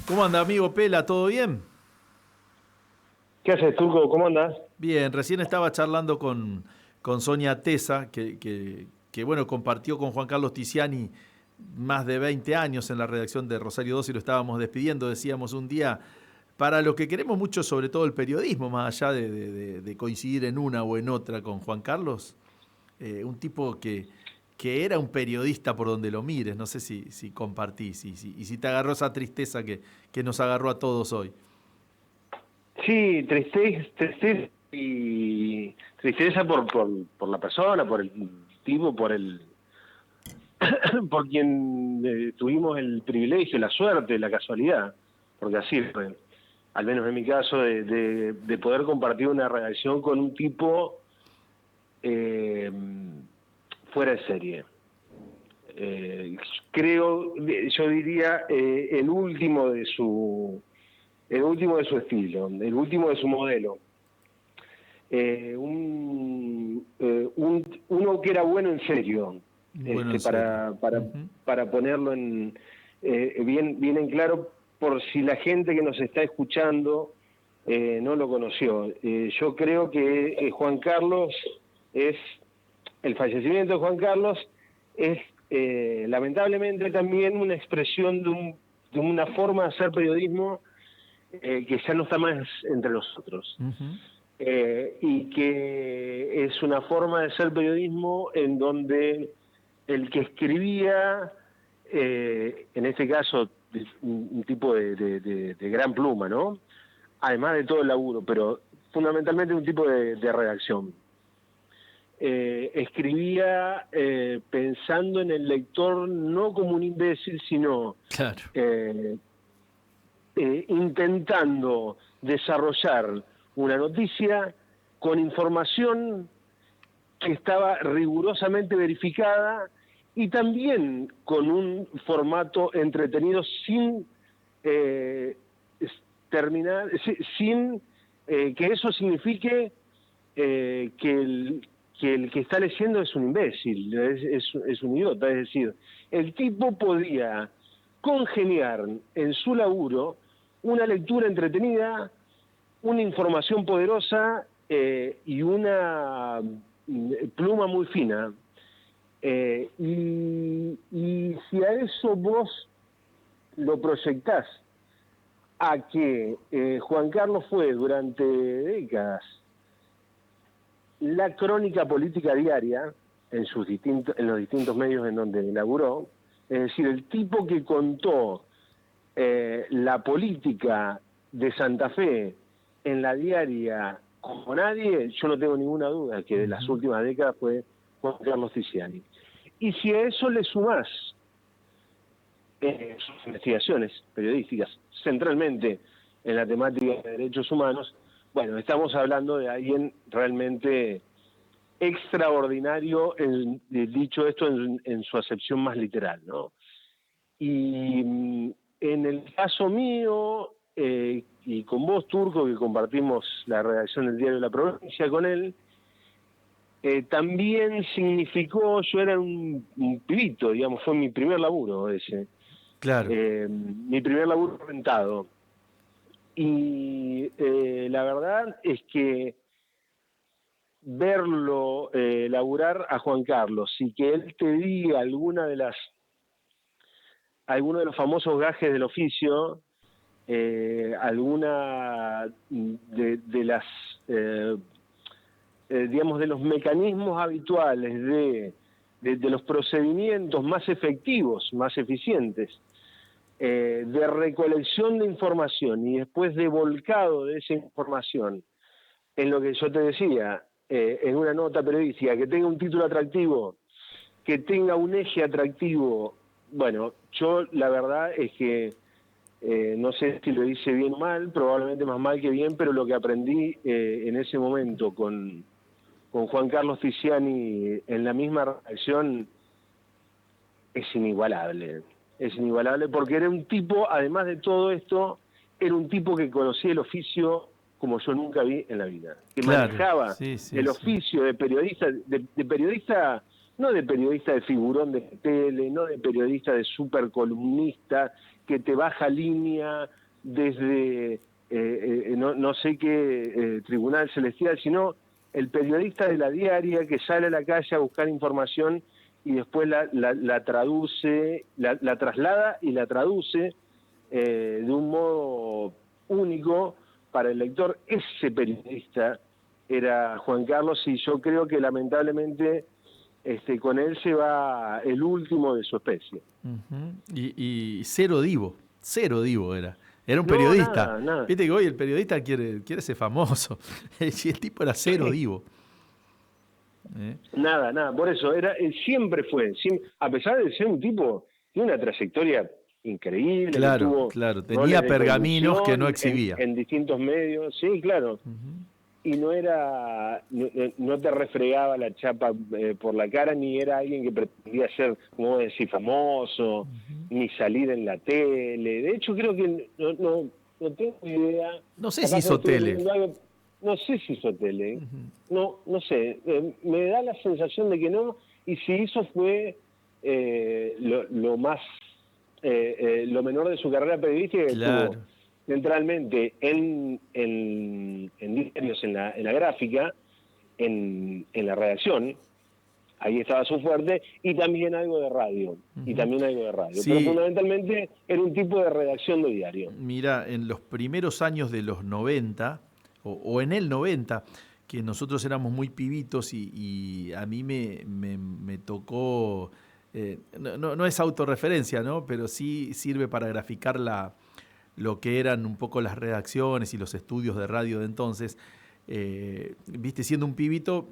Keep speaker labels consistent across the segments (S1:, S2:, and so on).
S1: ¿Cómo anda, amigo Pela? ¿Todo bien?
S2: ¿Qué haces, Turco? ¿Cómo andás?
S1: Bien, recién estaba charlando con Sonia Tesa, que, bueno, compartió con Juan Carlos Tiziani más de 20 años en la redacción de Rosario 2 y lo estábamos despidiendo. Decíamos un día, para lo que queremos mucho, sobre todo el periodismo, más allá de coincidir en una o en otra con Juan Carlos, un tipo que era un periodista por donde lo mires. No sé si compartís y si te agarró esa tristeza que nos agarró a todos hoy.
S2: Sí, tristeza por la persona, por el tipo, por quien tuvimos el privilegio, la suerte, la casualidad, porque así fue, al menos en mi caso, de poder compartir una redacción con un tipo eh, fuera de serie. Eh, Creo, yo diría, el último de su estilo, el último de su modelo. Uno que era bueno en serio,
S1: Bueno, en serio. Ujú.
S2: para ponerlo bien en claro, por si la gente que nos está escuchando no lo conoció. Yo creo que Juan Carlos es, el fallecimiento de Juan Carlos es lamentablemente también una expresión de una forma de hacer periodismo que ya no está más entre nosotros.
S1: Ujú.
S2: Y que es una forma de hacer periodismo en donde el que escribía, en este caso un tipo de gran pluma, ¿no? Además de todo el laburo, pero fundamentalmente un tipo de redacción. Escribía pensando en el lector no como un imbécil, sino
S1: Claro.
S2: eh, intentando desarrollar una noticia con información que estaba rigurosamente verificada y también con un formato entretenido sin eh, terminar, sin que eso signifique que el que está leyendo es un imbécil, es un idiota. Es decir, el tipo podía congeniar en su laburo una lectura entretenida, una información poderosa y una pluma muy fina. Y si a eso vos lo proyectás a que Juan Carlos fue durante décadas la crónica política diaria en los distintos medios en donde laburó, es decir, el tipo que contó la política de Santa Fe en la diaria como nadie, yo no tengo ninguna duda que de las
S1: Ujú.
S2: últimas décadas fue Juan Carlos Tiziani. Y si a eso le sumás sus investigaciones periodísticas, centralmente en la temática de derechos humanos, bueno, estamos hablando de alguien realmente extraordinario, dicho esto en su acepción más literal, ¿no? Y en el caso mío, y con vos, Turco, que compartimos la redacción del diario La Provincia con él, también significó, yo era un pibito, digamos, fue mi primer laburo ese,
S1: Claro.
S2: mi primer laburo rentado. Y la verdad es que verlo laburar a Juan Carlos y que él te diga alguno de los famosos gajes del oficio, alguna de las, eh, digamos, de los mecanismos habituales de los procedimientos más efectivos, más eficientes, de recolección de información y después de volcado de esa información en lo que yo te decía, en una nota periodística, que tenga un título atractivo, que tenga un eje atractivo. Bueno, yo la verdad es que no sé si lo hice bien o mal, probablemente más mal que bien, pero lo que aprendí en ese momento con Juan Carlos Tiziani en la misma redacción es inigualable. Es inigualable porque era un tipo, además de todo esto, era un tipo que conocía el oficio como yo nunca vi en la vida, que
S1: Claro.
S2: manejaba
S1: Sí, sí,
S2: el
S1: sí.
S2: oficio de periodista, no de periodista de figurón de tele, no de periodista de super columnista que te baja línea desde no sé qué tribunal celestial, sino el periodista de la diaria que sale a la calle a buscar información y después la traduce, la traslada y la traduce de un modo único para el lector. Ese periodista era Juan Carlos, y yo creo que lamentablemente con él se va el último de su especie.
S1: Y cero divo era. Era un
S2: No,
S1: periodista.
S2: nada.
S1: Viste que hoy el periodista quiere ser famoso. El tipo era cero divo.
S2: Nada. Por eso, siempre fue, a pesar de ser un tipo de una trayectoria increíble,
S1: claro. Tenía pergaminos que no exhibía.
S2: En distintos medios, sí, claro. Y no te refregaba la chapa por la cara, ni era alguien que pretendía ser, como decir, famoso, ni salir en la tele. De hecho, creo que no tengo idea.
S1: No sé si hizo tele.
S2: No sé si hizo tele. No sé. Me da la sensación de que no. Y si hizo fue lo menor de su carrera periodística, que estuvo centralmente en diarios, en la gráfica, en la redacción. Ahí estaba su fuerte, y también algo de radio. Sí. Pero fundamentalmente era un tipo de redacción de diario.
S1: Mira, en los primeros años de los 90, o en el 90, que nosotros éramos muy pibitos y a mí me tocó, no es autorreferencia, ¿no? Pero sí sirve para graficar lo que eran un poco las redacciones y los estudios de radio de entonces. Viste, siendo un pibito,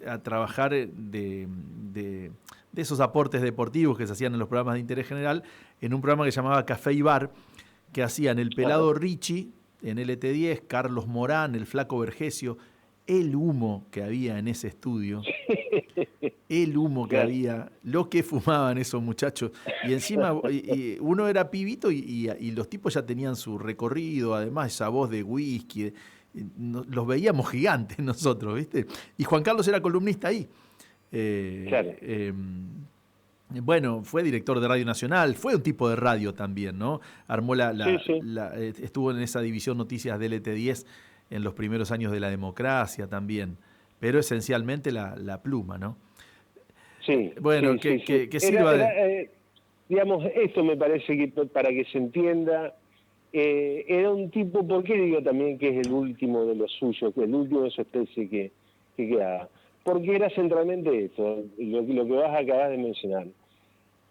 S1: a trabajar de esos aportes deportivos que se hacían en los programas de interés general, en un programa que se llamaba Café y Bar, que hacían el pelado Richie en LT10, Carlos Morán, el flaco Vergesio. El humo que había en ese estudio, había, lo que fumaban esos muchachos. Y encima uno era pibito y los tipos ya tenían su recorrido, además esa voz de whisky. Los veíamos gigantes nosotros, ¿viste? Y Juan Carlos era columnista ahí. Bueno, fue director de Radio Nacional, fue un tipo de radio también, ¿no? Armó estuvo en esa división noticias del LT10 en los primeros años de la democracia también, pero esencialmente la pluma, ¿no?
S2: Sí.
S1: Bueno, que sirva
S2: digamos, esto me parece que para que se entienda, era un tipo, ¿por qué digo también que es el último de los suyos, que es el último de su especie que quedaba? Porque era centralmente esto, lo que acabas de mencionar.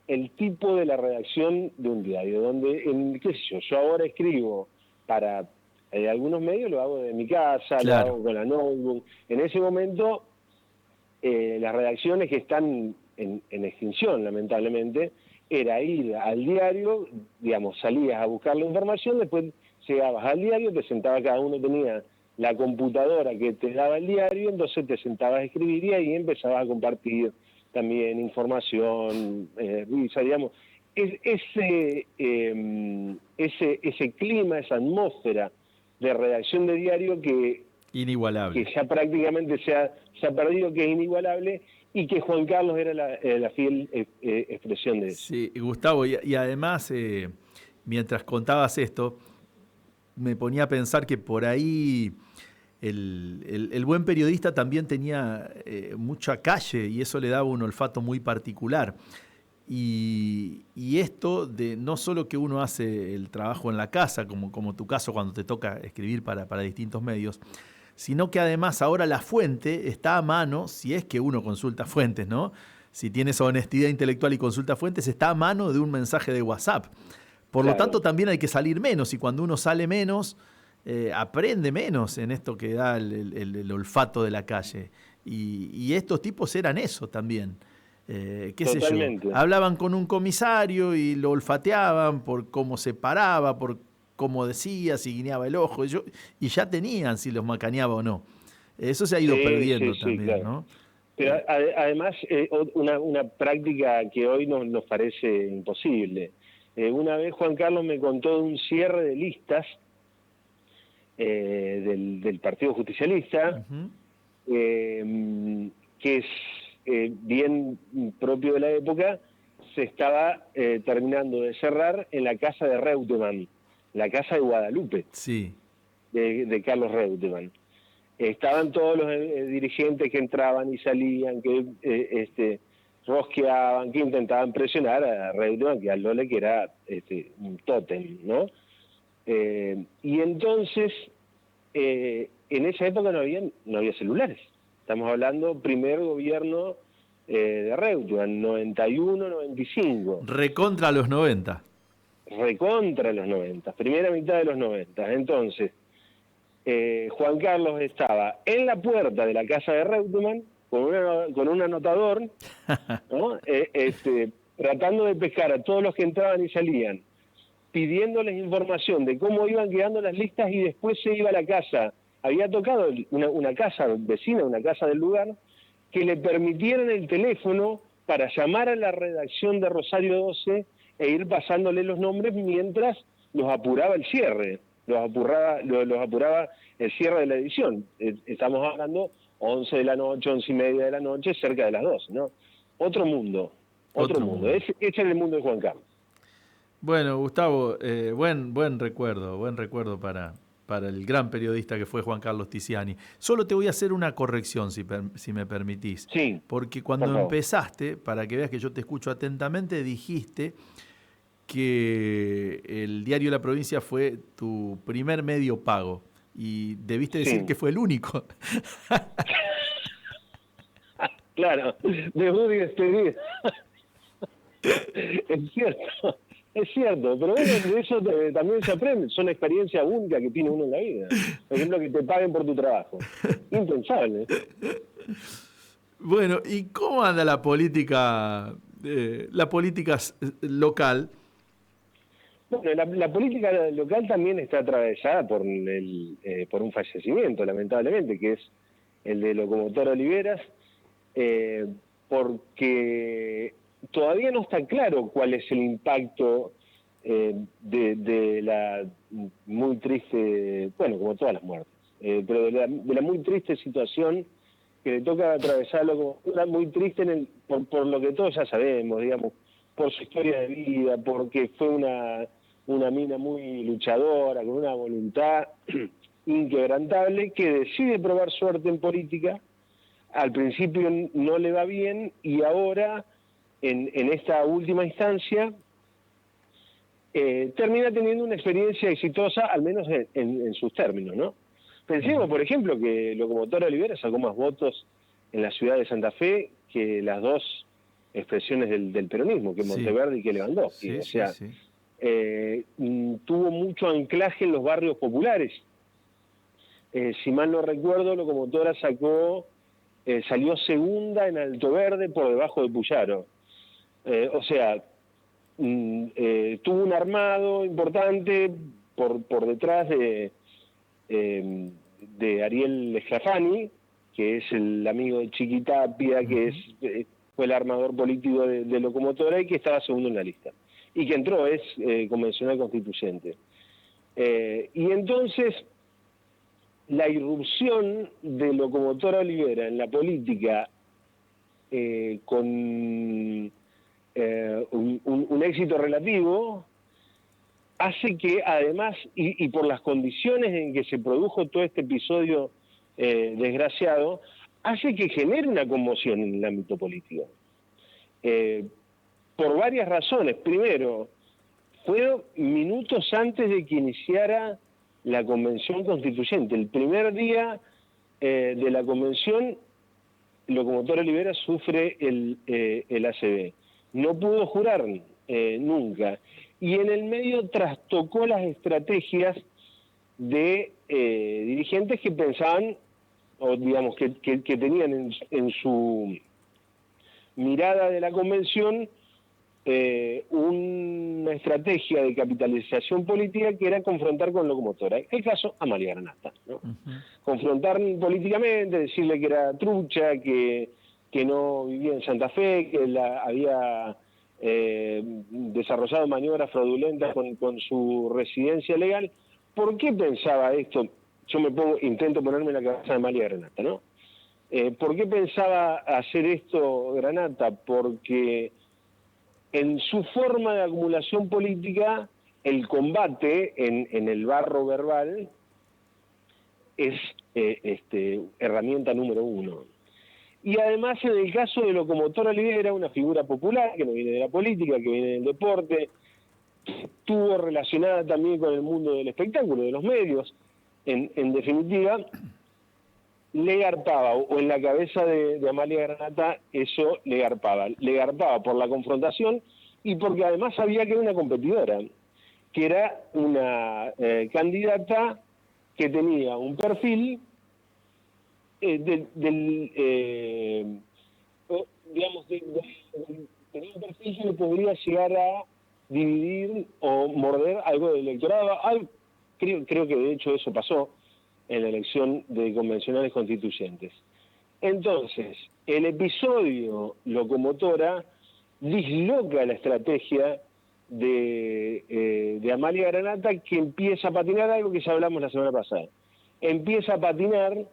S2: El tipo de la redacción de un diario, donde, qué sé yo ahora escribo para algunos medios, lo hago de mi casa, lo hago con la notebook. En ese momento, las redacciones que están en extinción, lamentablemente, era ir al diario, digamos, salías a buscar la información, después llegabas al diario, te sentabas, cada uno tenía la computadora que te daba el diario, entonces te sentabas a escribir y ahí empezabas a compartir también información, digamos. Ese clima, esa atmósfera de redacción de diario
S1: inigualable,
S2: que ya prácticamente se ha perdido, que es inigualable, y que Juan Carlos era la fiel expresión de eso.
S1: Sí, Gustavo, y además, mientras contabas esto, me ponía a pensar que por ahí el buen periodista también tenía mucha calle, y eso le daba un olfato muy particular. Y esto de no solo que uno hace el trabajo en la casa, como tu caso cuando te toca escribir para distintos medios, sino que además ahora la fuente está a mano, si es que uno consulta fuentes, ¿no? Si tienes honestidad intelectual y consulta fuentes, está a mano de un mensaje de WhatsApp. Por lo tanto, también hay que salir menos, y cuando uno sale menos, aprende menos en esto que da el olfato de la calle. Y estos tipos eran eso también. Qué sé yo, hablaban con un comisario y lo olfateaban por cómo se paraba, por cómo decía, si guiñaba el ojo, y ya tenían si los macaneaba o no. Eso se ha ido perdiendo también, claro, ¿no?
S2: Pero además, una práctica que hoy nos parece imposible. Una vez Juan Carlos me contó de un cierre de listas del Partido Justicialista, que es bien propio de la época, se estaba terminando de cerrar en la casa de Reutemann, la casa de Guadalupe,
S1: Sí.
S2: de Carlos Reutemann. Estaban todos los dirigentes que entraban y salían, que rosqueaban, que intentaban presionar a Reutemann, que al Lole que era un tótem, ¿no? Y entonces, en esa época no había celulares. Estamos hablando primer gobierno de Reutemann, 91, 95.
S1: Recontra los 90.
S2: Recontra los 90, primera mitad de los 90. Entonces, Juan Carlos estaba en la puerta de la casa de Reutemann con un anotador, ¿no? Tratando de pescar a todos los que entraban y salían, pidiéndoles información de cómo iban quedando las listas, y después se iba a la casa. Había tocado una casa vecina, una casa del lugar, que le permitieran el teléfono para llamar a la redacción de Rosario 12 e ir pasándole los nombres mientras los apuraba el cierre, los apuraba el cierre de la edición. Estamos hablando 11 de la noche, 11:30 de la noche, cerca de las 12, ¿no? Otro mundo. Ese es el mundo de Juan Carlos.
S1: Bueno, Gustavo, buen recuerdo para el gran periodista que fue Juan Carlos Tiziani. Solo te voy a hacer una corrección, si me permitís.
S2: Sí.
S1: Porque cuando empezaste, para que veas que yo te escucho atentamente, dijiste que el diario La Provincia fue tu primer medio pago. Y debiste decir que fue el único.
S2: Claro, debut y despedida. Es cierto, pero bueno, de eso también se aprende. Son experiencias únicas que tiene uno en la vida. Por ejemplo, que te paguen por tu trabajo. Impensable.
S1: Bueno, ¿y cómo anda la política local?
S2: Bueno, la política local también está atravesada por un fallecimiento, lamentablemente, que es el de Locomotora Oliveras, porque todavía no está claro cuál es el impacto de la muy triste, bueno, como todas las muertes, pero de la muy triste situación que le toca atravesar a Locomotora, muy triste por lo que todos ya sabemos, digamos, por su historia de vida, porque fue una mina muy luchadora, con una voluntad inquebrantable, que decide probar suerte en política. Al principio no le va bien, y ahora, en esta última instancia, termina teniendo una experiencia exitosa, al menos en sus términos, ¿no? Pensemos, por ejemplo, que Locomotora Olivera sacó más votos en la ciudad de Santa Fe que las dos expresiones del peronismo, que Monteverde y que Lewandowski. Tuvo mucho anclaje en los barrios populares. Si mal no recuerdo, Locomotora salió segunda en Alto Verde por debajo de Puyaro. Tuvo un armado importante por detrás de Ariel Sclafani, que es el amigo de Chiquitapia, que fue el armador político de Locomotora, y que estaba segundo en la lista. Y que entró, es convencional constituyente. Y entonces, la irrupción de Locomotora Olivera en la política, con un éxito relativo, hace que además, y por las condiciones en que se produjo todo este episodio desgraciado, hace que genere una conmoción en el ámbito político. Por varias razones. Primero, fue minutos antes de que iniciara la convención constituyente. El primer día de la convención, Locomotora Olivera sufre el ACV. No pudo jurar nunca. Y en el medio trastocó las estrategias de dirigentes que pensaban, o digamos, que tenían en su mirada de la convención una estrategia de capitalización política que era confrontar con Locomotora. El caso Amalia Granata, ¿no? Confrontar políticamente, decirle que era trucha, que no vivía en Santa Fe, que había desarrollado maniobras fraudulentas con su residencia legal. ¿Por qué pensaba esto? Yo intento ponerme en la cabeza de Amalia Granata, ¿no? ¿Por qué pensaba hacer esto Granata? Porque en su forma de acumulación política, el combate en el barro verbal es herramienta número uno. Y además, en el caso de Locomotora Olivera, una figura popular que no viene de la política, que viene del deporte, estuvo relacionada también con el mundo del espectáculo, de los medios, en definitiva, le garpaba, o en la cabeza de Amalia Granata eso le garpaba por la confrontación y porque además sabía que era una competidora, que era una candidata que tenía un perfil tenía un perfil que le podría llegar a dividir o morder algo del electorado. Creo que de hecho eso pasó en la elección de convencionales constituyentes. Entonces, el episodio Locomotora disloca la estrategia de Amalia Granata, que empieza a patinar, algo que ya hablamos la semana pasada. Empieza a patinar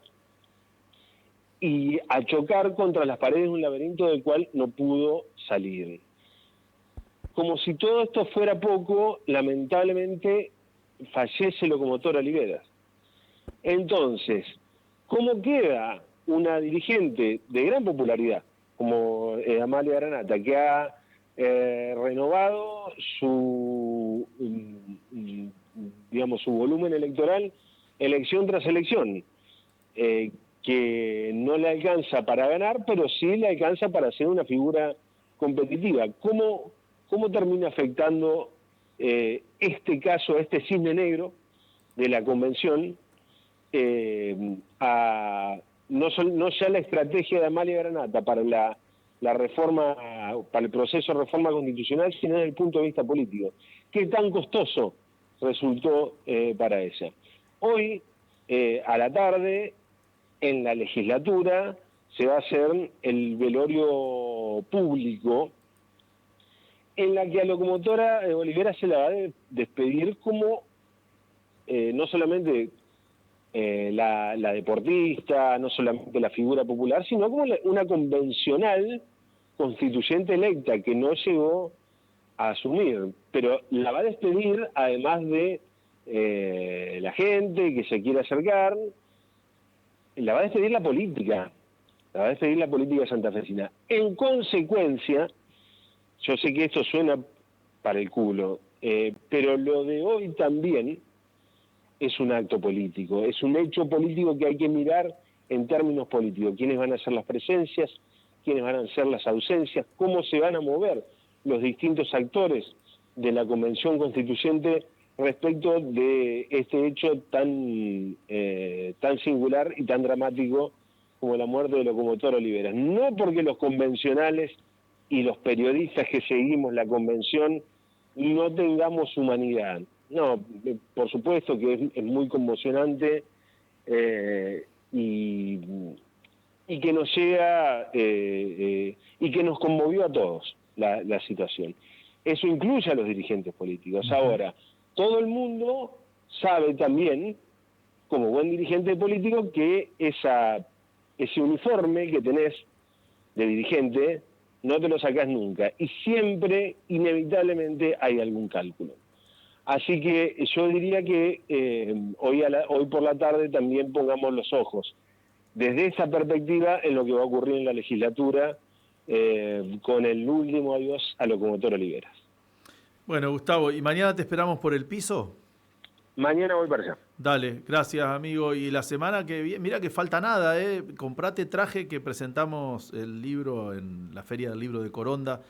S2: y a chocar contra las paredes de un laberinto del cual no pudo salir. Como si todo esto fuera poco, lamentablemente fallece Locomotora Oliveras. Entonces, ¿cómo queda una dirigente de gran popularidad como Amalia Granata, que ha renovado su volumen electoral elección tras elección, que no le alcanza para ganar, pero sí le alcanza para ser una figura competitiva? ¿Cómo termina afectando este caso, este cisne negro de la convención, a no ya la estrategia de Amalia Granata para la reforma, para el proceso de reforma constitucional, sino desde el punto de vista político? ¿Qué tan costoso resultó para ella? Hoy, a la tarde, en la legislatura, se va a hacer el velorio público, en la que a Locomotora Olivera se la va a despedir como no solamente la deportista, no solamente la figura popular, sino como una convencional constituyente electa que no llegó a asumir, pero la va a despedir además de la gente que se quiere acercar, la va a despedir la política santafesina. En consecuencia, yo sé que esto suena para el culo, pero lo de hoy también es un acto político, es un hecho político que hay que mirar en términos políticos. ¿Quiénes van a ser las presencias? ¿Quiénes van a ser las ausencias? ¿Cómo se van a mover los distintos actores de la Convención Constituyente respecto de este hecho tan singular y tan dramático como la muerte de Locomotora Oliveras? No porque los convencionales y los periodistas que seguimos la convención no tengamos humanidad. No, por supuesto que es muy conmocionante y que nos llega y que nos conmovió a todos la situación. Eso incluye a los dirigentes políticos. Ahora, todo el mundo sabe también, como buen dirigente político, que ese uniforme que tenés de dirigente no te lo sacás nunca, y siempre, inevitablemente, hay algún cálculo. Así que yo diría que hoy por la tarde también pongamos los ojos desde esa perspectiva en lo que va a ocurrir en la legislatura con el último adiós a Locomotora Oliveras.
S1: Bueno, Gustavo, ¿y mañana te esperamos por el piso?
S2: Mañana voy para allá.
S1: Dale, gracias, amigo. Y la semana que viene, mira que falta nada, comprate traje, que presentamos el libro en la Feria del Libro de Coronda.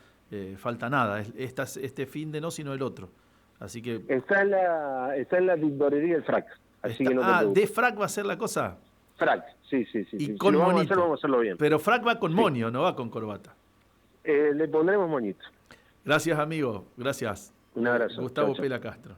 S1: Falta nada, este fin de no, sino el otro. Así que
S2: está en la tintorería del Frac. Así que no te preocupes.
S1: ¿De Frac va a ser la cosa?
S2: Frac, sí.
S1: Y con monito.
S2: Vamos a hacerlo bien.
S1: Pero Frac va con moño, no va con corbata.
S2: Le pondremos moñito.
S1: Gracias, amigo. Gracias.
S2: Un abrazo.
S1: Gustavo
S2: Chau.
S1: Pela Castro.